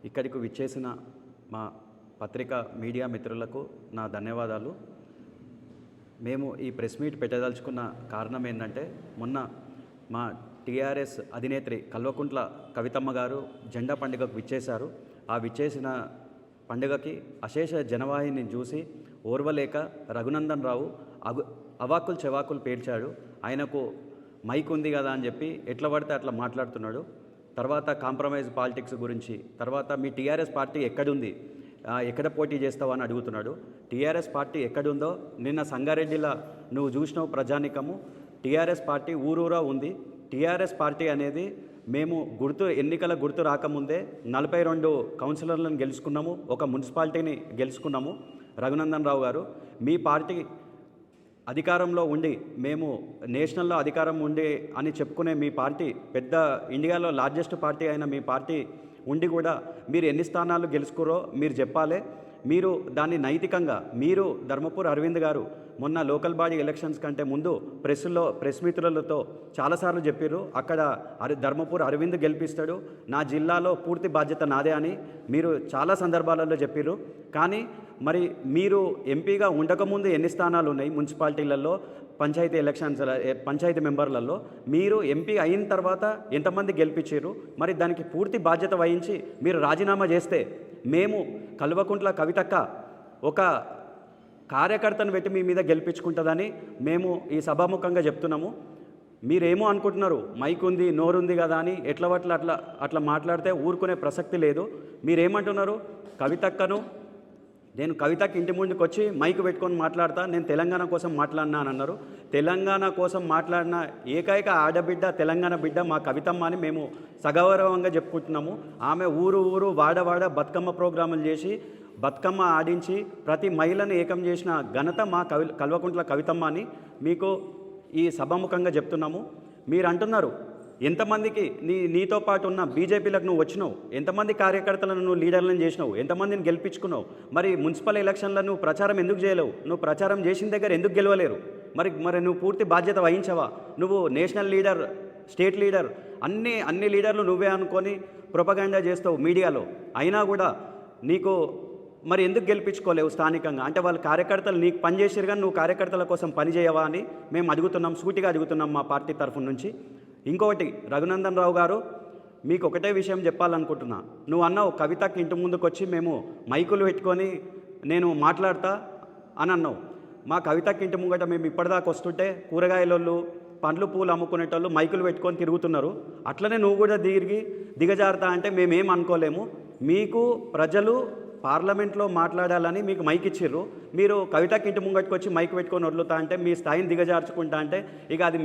ఇక్కడికి విచ్చేసిన మా పత్రికా మీడియా మిత్రులకు నా ధన్యవాదాలు. మేము ఈ ప్రెస్ మీట్ పెట్టదలుచుకున్న కారణం ఏంటంటే, మొన్న మా టీఆర్ఎస్ అధినేత్రి కల్వకుంట్ల కవితమ్మ గారు జెండా పండుగకు విచ్చేశారు. ఆ విచ్చేసిన పండుగకి అశేష జనవాహిని చూసి ఓర్వలేక రఘునందన్ రావు అవాకులు చెవాకులు పేర్చాడు. ఆయనకు మైక్ ఉంది కదా అని చెప్పి ఎట్లా పడితే అట్లా మాట్లాడుతున్నాడు. తర్వాత కాంప్రమైజ్ పాలిటిక్స్ గురించి, తర్వాత మీ టీఆర్ఎస్ పార్టీ ఎక్కడుంది, ఎక్కడ పోటీ చేస్తావు అని అడుగుతున్నాడు. టీఆర్ఎస్ పార్టీ ఎక్కడుందో నిన్న సంగారెడ్డిలో నువ్వు చూసినావు. ప్రజానికము టీఆర్ఎస్ పార్టీ ఊరూరా ఉంది. టీఆర్ఎస్ పార్టీ అనేది మేము ఎన్నికల గుర్తు రాకముందే 42 కౌన్సిలర్లను గెలుచుకున్నాము, ఒక మున్సిపాలిటీని గెలుచుకున్నాము. రఘునందన్ రావు గారు, మీ పార్టీ అధికారంలో ఉండి, మేము నేషనల్లో అధికారం ఉండి అని చెప్పుకునే మీ పార్టీ, పెద్ద ఇండియాలో లార్జెస్ట్ పార్టీ అయిన మీ పార్టీ ఉండి కూడా మీరు ఎన్ని స్థానాలు గెలుచుకోరో మీరు చెప్పాలి. మీరు దాన్ని నైతికంగా, మీరు ధర్మపురి అరవింద్ గారు మొన్న లోకల్ బాడీ ఎలక్షన్స్ కంటే ముందు ప్రెస్ మిత్రులతో చాలాసార్లు చెప్పారు, అక్కడ ధర్మపురి అరవింద్ గెలిపిస్తాడు, నా జిల్లాలో పూర్తి బాధ్యత నాదే అని మీరు చాలా సందర్భాలలో చెప్పారు. కానీ మరి మీరు ఎంపీగా ఉండకముందు ఎన్ని స్థానాలు ఉన్నాయి మున్సిపాలిటీలలో, పంచాయతీ మెంబర్లలో? మీరు ఎంపీ అయిన తర్వాత ఎంతమంది గెలిపించారు? మరి దానికి పూర్తి బాధ్యత వహించి మీరు రాజీనామా చేస్తే మేము కల్వకుంట్ల కవితక్క ఒక కార్యకర్తను పెట్టి మీ మీద గెలిపించుకుంటుందని మేము ఈ సభాముఖంగా చెప్తున్నాము. మీరేమో అనుకుంటున్నారు, మైక్ ఉంది, నోరుంది కదా అని అట్లా మాట్లాడితే ఊరుకునే ప్రసక్తి లేదు. మీరేమంటున్నారు, నేను కవితకి ఇంటి ముందుకు వచ్చి మైక్ పెట్టుకొని మాట్లాడతా, నేను తెలంగాణ కోసం మాట్లాడినా అని అన్నారు. తెలంగాణ కోసం మాట్లాడిన ఏకైక ఆడబిడ్డ, తెలంగాణ బిడ్డ మా కవితమ్మ అని మేము సగౌరవంగా చెప్పుకుంటున్నాము. ఆమె ఊరు వాడ బతుకమ్మ ప్రోగ్రాములు చేసి, బతుకమ్మ ఆడించి ప్రతి మహిళను ఏకం చేసిన ఘనత మా కల్వకుంట్ల కవితమ్మ అని మీకు ఈ సభాముఖంగా చెప్తున్నాము. మీరు అంటున్నారు, ఎంతమందికి నీతో పాటు ఉన్న బీజేపీలకు నువ్వు వచ్చినావు, ఎంతమంది కార్యకర్తలను నువ్వు లీడర్లను చేసినావు, ఎంతమందిని గెలిపించుకున్నావు, మరి మున్సిపల్ ఎలక్షన్లో నువ్వు ప్రచారం ఎందుకు చేయలేవు? నువ్వు ప్రచారం చేసిన దగ్గర ఎందుకు గెలవలేరు? మరి నువ్వు పూర్తి బాధ్యత వహించవా? నువ్వు నేషనల్ లీడర్, స్టేట్ లీడర్, అన్ని లీడర్లు నువ్వే అనుకొని ప్రొపగాండా చేస్తావు మీడియాలో. అయినా కూడా నీకు మరి ఎందుకు గెలిపించుకోలేవు స్థానికంగా? అంటే వాళ్ళ కార్యకర్తలు నీకు పనిచేసారు కానీ నువ్వు కార్యకర్తల కోసం పనిచేయవా అని మేము అడుగుతున్నాం, సూటిగా అడుగుతున్నాం మా పార్టీ తరఫు నుంచి. ఇంకొకటి, రఘునందన్ రావు గారు, మీకు ఒకటే విషయం చెప్పాలనుకుంటున్నా. నువ్వు అన్నావు కవితకి ఇంటి ముందుకు వచ్చి మేము మైకులు పెట్టుకొని నేను మాట్లాడతా అని అన్నావు. మా కవితకి ఇంటి ముంగట మేము ఇప్పటిదాకా వస్తుంటే కూరగాయలోళ్ళు, పండ్లు పూలు అమ్ముకునేటోళ్ళు మైకులు పెట్టుకొని తిరుగుతున్నారు. అట్లనే నువ్వు కూడా దిగజారుతా అంటే మేమేం అనుకోలేము. మీకు ప్రజలు పార్లమెంట్లో మాట్లాడాలని మీకు మైక్ ఇచ్చిర్రు, మీరు కవితకి ఇంటి ముంగట్టుకు వచ్చి మైక్ పెట్టుకొని వదులుతా అంటే, మీ స్థాయిని దిగజార్చుకుంటా అంటే, ఇక అది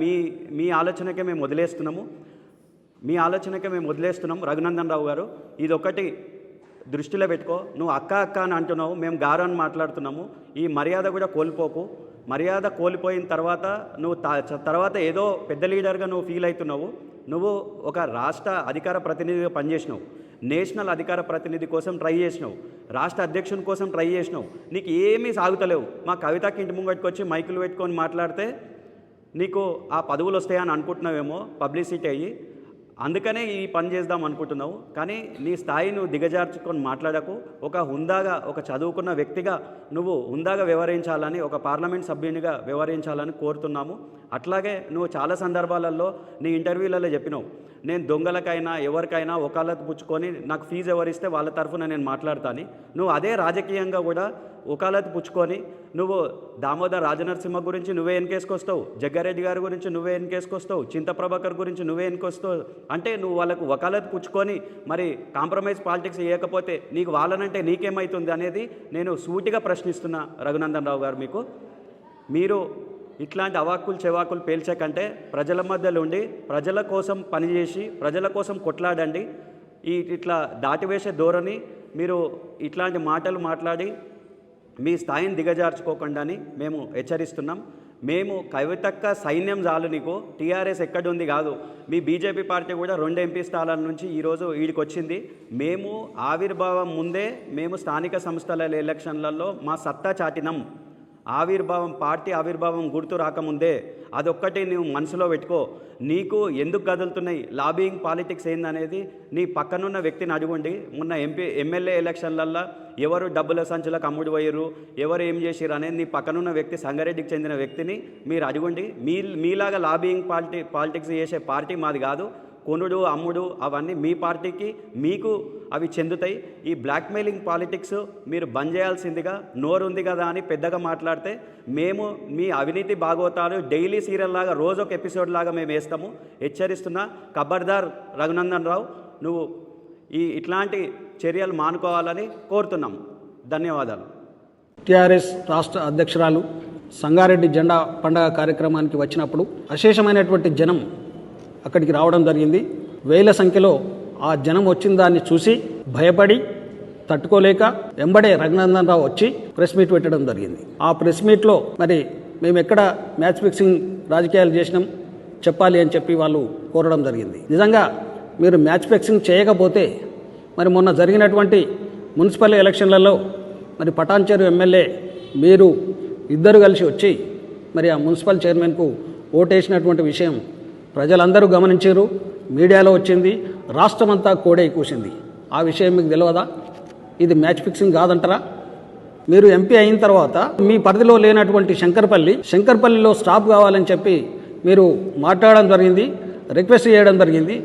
మీ ఆలోచనకే మేము వదిలేస్తున్నాము. రఘునందన్ రావు గారు, ఇది ఒకటి దృష్టిలో పెట్టుకో. నువ్వు అక్క అని అంటున్నావు, మేము గారు అని మాట్లాడుతున్నాము. ఈ మర్యాద కూడా కోల్పోకు. మర్యాద కోల్పోయిన తర్వాత తర్వాత ఏదో పెద్ద లీడర్గా నువ్వు ఫీల్ అవుతున్నావు. నువ్వు ఒక రాష్ట్ర అధికార ప్రతినిధిగా పనిచేసినావు, నేషనల్ అధికార ప్రతినిధి కోసం ట్రై చేసినావు, రాష్ట్ర అధ్యక్షుని కోసం ట్రై చేసినావు. నీకు ఏమీ సాగుతలేవు. మా కవితకి ఇంటి ముంగట్టుకు వచ్చి మైకులు పెట్టుకొని మాట్లాడితే నీకు ఆ పదవులు వస్తాయని అనుకుంటున్నావేమో, పబ్లిసిటీ అయ్యి, అందుకనే ఈ పని చేద్దాం అనుకుంటున్నావు. కానీ నీ స్థాయి నువ్వు దిగజార్చుకొని మాట్లాడకు. ఒక చదువుకున్న వ్యక్తిగా నువ్వు హుందాగా వ్యవహరించాలని, ఒక పార్లమెంట్ సభ్యునిగా వ్యవహరించాలని కోరుతున్నాము. అట్లాగే నువ్వు చాలా సందర్భాలలో నీ ఇంటర్వ్యూలలో చెప్పినావు, నేను దొంగలకైనా ఎవరికైనా వకాలత్ పుచ్చుకొని నాకు ఫీజు ఎవరిస్తే వాళ్ళ తరఫున నేను మాట్లాడతాను. నువ్వు అదే రాజకీయంగా కూడా వకాలత్ పుచ్చుకొని నువ్వు దామోదర్ రాజనరసింహ గురించి నువ్వే ఎన్కేసుకొస్తావు, జగ్గారెడ్డి గారి గురించి నువ్వే ఎన్కేసుకొస్తావు, చింతప్రభాకర్ గురించి నువ్వే ఎన్కొస్తావు. అంటే నువ్వు వాళ్ళకు వకాలత్ పుచ్చుకొని మరి కాంప్రమైజ్ పాలిటిక్స్ చేయకపోతే నీకు వాళ్ళనంటే నీకేమవుతుంది అనేది నేను సూటిగా ప్రశ్నిస్తున్నా. రఘునందన్ రావు గారు, మీరు ఇట్లాంటి అవాక్కులు చెవాకులు పేల్చే కంటే ప్రజల మధ్యలో ఉండి ప్రజల కోసం పనిచేసి ప్రజల కోసం కొట్లాడండి. ఇట్లా దాటివేసే ధోరణి, మీరు ఇట్లాంటి మాటలు మాట్లాడి మీ స్థాయిని దిగజార్చుకోకుండా అని మేము హెచ్చరిస్తున్నాం. మేము కవితక్క సైన్యం చాలు నీకు, టీఆర్ఎస్ ఎక్కడుంది కాదు. మీ బీజేపీ పార్టీ కూడా 2 ఎంపీ స్థానాల నుంచి ఈరోజు వీడికి వచ్చింది. మేము ఆవిర్భావం ముందే మేము స్థానిక సంస్థల ఎలక్షన్లలో మా సత్తా చాటినాం. పార్టీ ఆవిర్భావం గుర్తు రాకముందే అదొక్కటి నువ్వు మనసులో పెట్టుకో. నీకు ఎందుకు కదులుతున్నాయి లాబింగ్ పాలిటిక్స్ ఏందనేది నీ పక్కనున్న వ్యక్తిని అడగండి. మొన్న ఎమ్మెల్యే ఎలక్షన్లల్లో ఎవరు డబ్బుల సంచులకు అమ్ముడు పోయారు, ఎవరు ఏం చేసిరు అనేది నీ పక్కనున్న వ్యక్తి, సంగారెడ్డికి చెందిన వ్యక్తిని మీరు అడగండి. మీలాగా లాబింగ్ పాలిటిక్స్ చేసే పార్టీ మాది కాదు. కొనుడు అమ్ముడు అవన్నీ మీ పార్టీకి మీకు అవి చెందుతాయి. ఈ బ్లాక్మెయిలింగ్ పాలిటిక్స్ మీరు బంద్ చేయాల్సిందిగా, నోరుంది కదా అని పెద్దగా మాట్లాడితే మేము మీ అవినీతి భాగవతాలు డైలీ సీరియల్ లాగా రోజొక ఎపిసోడ్ లాగా మేము వేస్తాము. హెచ్చరిస్తున్నా, ఖబర్దార్ రఘునందన్ రావు, నువ్వు ఇట్లాంటి చర్యలు మానుకోవాలని కోరుతున్నాము. ధన్యవాదాలు. టీఆర్ఎస్ రాష్ట్ర అధ్యక్షురాలు సంగారెడ్డి జెండా పండగ కార్యక్రమానికి వచ్చినప్పుడు అశేషమైనటువంటి జనం అక్కడికి రావడం జరిగింది. వేల సంఖ్యలో ఆ జనం వచ్చిన దాన్ని చూసి భయపడి తట్టుకోలేక వెంబడే రఘునందన్ రావు వచ్చి ప్రెస్ మీట్ పెట్టడం జరిగింది. ఆ ప్రెస్ మీట్లో మరి మేము ఎక్కడ మ్యాచ్ ఫిక్సింగ్ రాజకీయాలు చేసినాం చెప్పాలి అని చెప్పి వాళ్ళు కోరడం జరిగింది. నిజంగా మీరు మ్యాచ్ ఫిక్సింగ్ చేయకపోతే మరి మొన్న జరిగినటువంటి మున్సిపల్ ఎలక్షన్లలో మరి పటాన్చెరు ఎమ్మెల్యే మీరు ఇద్దరు కలిసి వచ్చి మరి ఆ మున్సిపల్ చైర్మన్కు ఓటేసినటువంటి విషయం ప్రజలందరూ గమనించారు. మీడియాలో వచ్చింది, రాష్ట్రమంతా కోడై కూసింది. ఆ విషయం మీకు తెలియదా? ఇది మ్యాచ్ ఫిక్సింగ్ కాదంటారా? మీరు ఎంపీ అయిన తర్వాత మీ పరిధిలో లేనటువంటి శంకర్పల్లిలో స్టాప్ కావాలని చెప్పి మీరు మాట్లాడడం జరిగింది, రిక్వెస్ట్ చేయడం జరిగింది.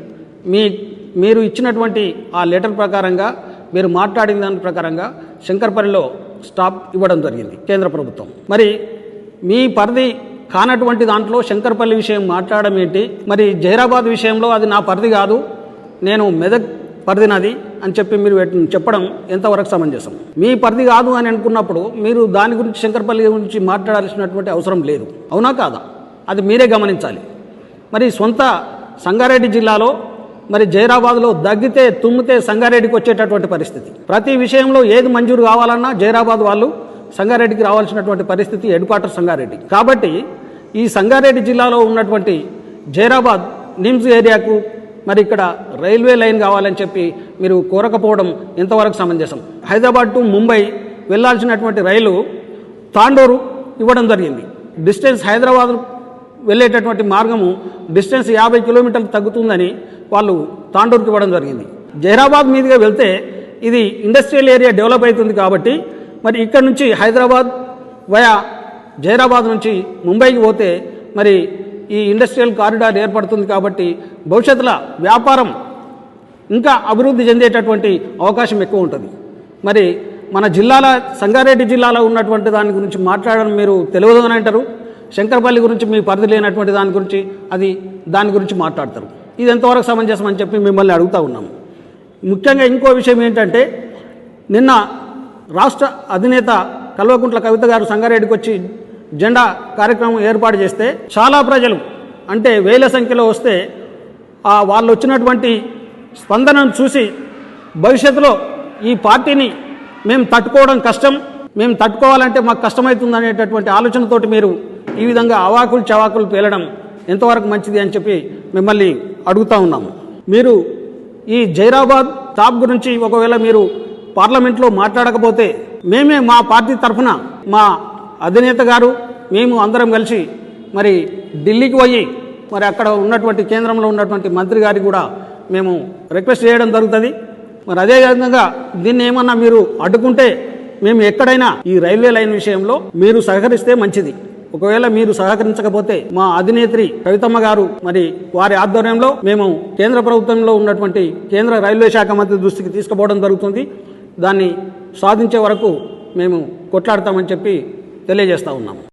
మీరు ఇచ్చినటువంటి ఆ లెటర్ ప్రకారంగా, మీరు మాట్లాడిన దాని ప్రకారంగా శంకర్పల్లిలో స్టాప్ ఇవ్వడం జరిగింది కేంద్ర ప్రభుత్వం. మరి మీ పరిధి కానటువంటి దాంట్లో శంకర్పల్లి విషయం మాట్లాడడం ఏంటి? మరి జహీరాబాద్ విషయంలో అది నా పరిధి కాదు, నేను మెదక్ పరిధి నాది అని చెప్పి మీరు చెప్పడం ఎంతవరకు సమంజసం? మీ పరిధి కాదు అని అనుకున్నప్పుడు మీరు దాని గురించి శంకర్పల్లి గురించి మాట్లాడాల్సినటువంటి అవసరం లేదు. అవునా కాదా? అది మీరే గమనించాలి. మరి సొంత సంగారెడ్డి జిల్లాలో మరి జహీరాబాద్లో దగ్గితే తుమ్మితే సంగారెడ్డికి వచ్చేటటువంటి పరిస్థితి. ప్రతి విషయంలో ఏది మంజూరు కావాలన్నా జహీరాబాద్ వాళ్ళు సంగారెడ్డికి రావాల్సినటువంటి పరిస్థితి, హెడ్ క్వార్టర్ సంగారెడ్డి. కాబట్టి ఈ సంగారెడ్డి జిల్లాలో ఉన్నటువంటి జహీరాబాద్ నిమ్స్ ఏరియాకు మరి ఇక్కడ రైల్వే లైన్ కావాలని చెప్పి మీరు కోరకపోవడం ఎంతవరకు సమంజసం? హైదరాబాద్ టు ముంబై వెళ్లాల్సినటువంటి రైలు తాండూరు ఇవ్వడం జరిగింది. డిస్టెన్స్ హైదరాబాద్ వెళ్ళేటటువంటి మార్గము డిస్టెన్స్ 50 కిలోమీటర్లు తగ్గుతుందని వాళ్ళు తాండూరుకి ఇవ్వడం జరిగింది. జహీరాబాద్ మీదుగా వెళ్తే ఇది ఇండస్ట్రియల్ ఏరియా డెవలప్ అవుతుంది కాబట్టి మరి ఇక్కడ నుంచి హైదరాబాద్ వయా జహీరాబాద్ నుంచి ముంబైకి పోతే మరి ఈ ఇండస్ట్రియల్ కారిడార్ ఏర్పడుతుంది కాబట్టి భవిష్యత్తులో వ్యాపారం ఇంకా అభివృద్ధి చెందేటటువంటి అవకాశం ఎక్కువ ఉంటుంది. మరి మన సంగారెడ్డి జిల్లాలో ఉన్నటువంటి దాని గురించి మాట్లాడడం మీరు తెలియదు అని అంటారు. శంకర్పల్లి గురించి మీ పరిధి లేనటువంటి దాని గురించి మాట్లాడతారు. ఇది ఎంతవరకు సమంజసం అని చెప్పి మిమ్మల్ని అడుగుతూ ఉన్నాము. ముఖ్యంగా ఇంకో విషయం ఏంటంటే, నిన్న రాష్ట్ర అధినేత కల్వకుంట్ల కవిత గారు సంగారెడ్డికి వచ్చి జెండా కార్యక్రమం ఏర్పాటు చేస్తే చాలా ప్రజలు అంటే వేల సంఖ్యలో వస్తే వాళ్ళు వచ్చినటువంటి స్పందనను చూసి భవిష్యత్తులో ఈ పార్టీని మేము తట్టుకోవడం కష్టం, మేము తట్టుకోవాలంటే మాకు కష్టమవుతుంది అనేటటువంటి ఆలోచనతోటి మీరు ఈ విధంగా అవాకులు చవాకులు పేలడం ఎంతవరకు మంచిది అని చెప్పి మిమ్మల్ని అడుగుతూ ఉన్నాము. మీరు ఈ జహీరాబాద్ టాప్ గురించి ఒకవేళ మీరు పార్లమెంట్లో మాట్లాడకపోతే మేమే మా పార్టీ తరఫున మా అధినేత గారు మేము అందరం కలిసి మరి ఢిల్లీకి పోయి మరి అక్కడ ఉన్నటువంటి కేంద్రంలో ఉన్నటువంటి మంత్రి గారికి కూడా మేము రిక్వెస్ట్ చేయడం జరుగుతుంది. మరి అదేవిధంగా దీన్ని ఏమన్నా మీరు అడ్డుకుంటే మేము ఎక్కడైనా ఈ రైల్వే లైన్ విషయంలో మీరు సహకరిస్తే మంచిది. ఒకవేళ మీరు సహకరించకపోతే మా అధినేత్రి కవితమ్మ గారు మరి వారి ఆధ్వర్యంలో మేము కేంద్ర ప్రభుత్వంలో ఉన్నటువంటి కేంద్ర రైల్వే శాఖ మంత్రి దృష్టికి తీసుకుపోవడం జరుగుతుంది. దాన్ని సాధించే వరకు మేము కొట్లాడతామని చెప్పి తెలియజేస్తా ఉన్నాము.